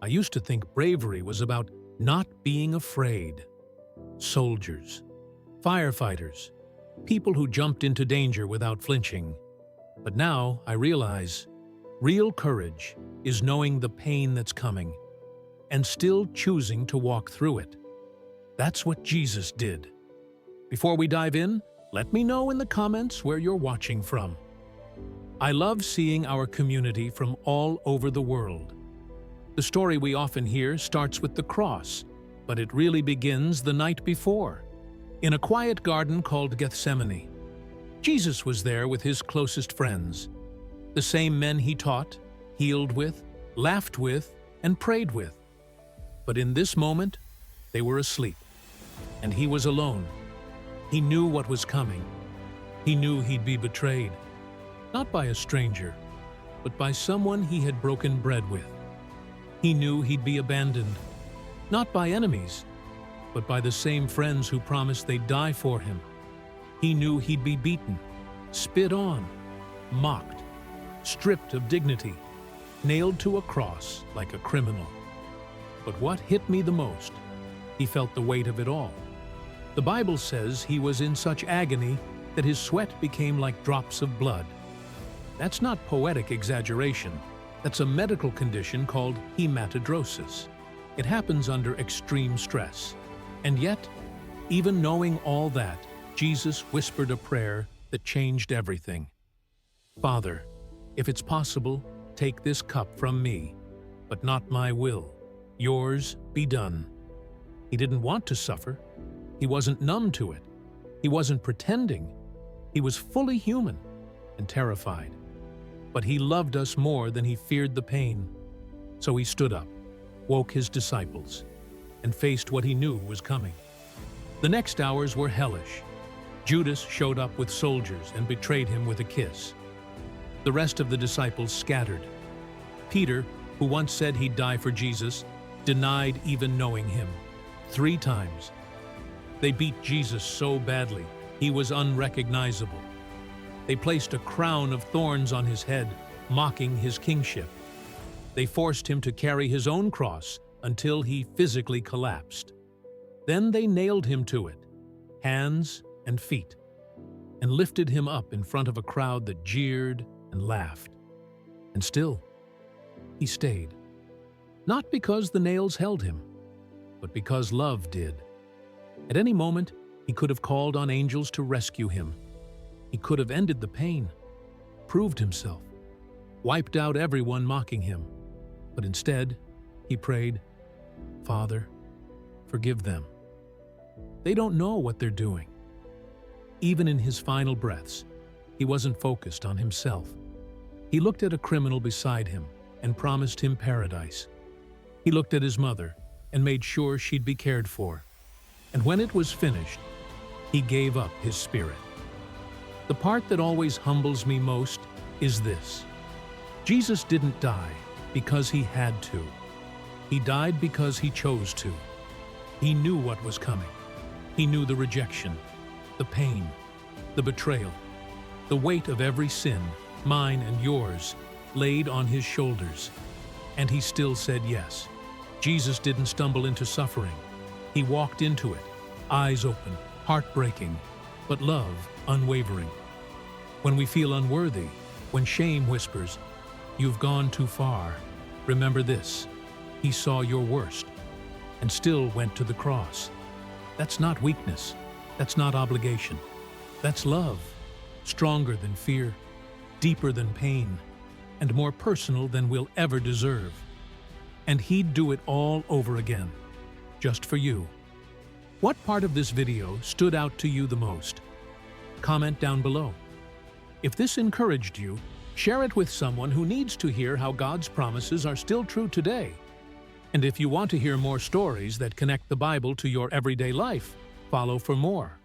I used to think bravery was about not being afraid. Soldiers, firefighters, people who jumped into danger without flinching. But now I realize real courage is knowing the pain that's coming and still choosing to walk through it. That's what Jesus did. Before we dive in, let me know in the comments where you're watching from. I love seeing our community from all over the world. The story we often hear starts with the cross, but it really begins the night before, in a quiet garden called Gethsemane. Jesus was there with his closest friends, the same men he taught, healed with, laughed with, and prayed with. But in this moment, they were asleep, and he was alone. He knew what was coming. He knew he'd be betrayed, not by a stranger, but by someone he had broken bread with. He knew he'd be abandoned, not by enemies, but by the same friends who promised they'd die for him. He knew he'd be beaten, spit on, mocked, stripped of dignity, nailed to a cross like a criminal. But what hit me the most? He felt the weight of it all. The Bible says he was in such agony that his sweat became like drops of blood. That's not poetic exaggeration. That's a medical condition called hematidrosis. It happens under extreme stress. And yet, even knowing all that, Jesus whispered a prayer that changed everything. "Father, if it's possible, take this cup from me, but not my will. Yours be done." He didn't want to suffer. He wasn't numb to it. He wasn't pretending. He was fully human and terrified. But he loved us more than he feared the pain. So he stood up, woke his disciples, and faced what he knew was coming. The next hours were hellish. Judas showed up with soldiers and betrayed him with a kiss. The rest of the disciples scattered. Peter, who once said he'd die for Jesus, denied even knowing him 3 times. They beat Jesus so badly, he was unrecognizable. They placed a crown of thorns on his head, mocking his kingship. They forced him to carry his own cross until he physically collapsed. Then they nailed him to it, hands and feet, and lifted him up in front of a crowd that jeered and laughed. And still, he stayed. Not because the nails held him, but because love did. At any moment, he could have called on angels to rescue him. He could have ended the pain, proved himself, wiped out everyone mocking him. But instead, he prayed, "Father, forgive them. They don't know what they're doing." Even in his final breaths, he wasn't focused on himself. He looked at a criminal beside him and promised him paradise. He looked at his mother and made sure she'd be cared for. And when it was finished, he gave up his spirit. The part that always humbles me most is this: Jesus didn't die because he had to. He died because he chose to. He knew what was coming. He knew the rejection, the pain, the betrayal, the weight of every sin, mine and yours, laid on his shoulders. And he still said yes. Jesus didn't stumble into suffering. He walked into it, eyes open, heartbreaking, but love unwavering. When we feel unworthy, when shame whispers, "You've gone too far," remember this: he saw your worst and still went to the cross. That's not weakness. That's not obligation. That's love, stronger than fear, deeper than pain, and more personal than we'll ever deserve. And he'd do it all over again, just for you. What part of this video stood out to you the most? Comment down below. If this encouraged you, share it with someone who needs to hear how God's promises are still true today. And if you want to hear more stories that connect the Bible to your everyday life, follow for more.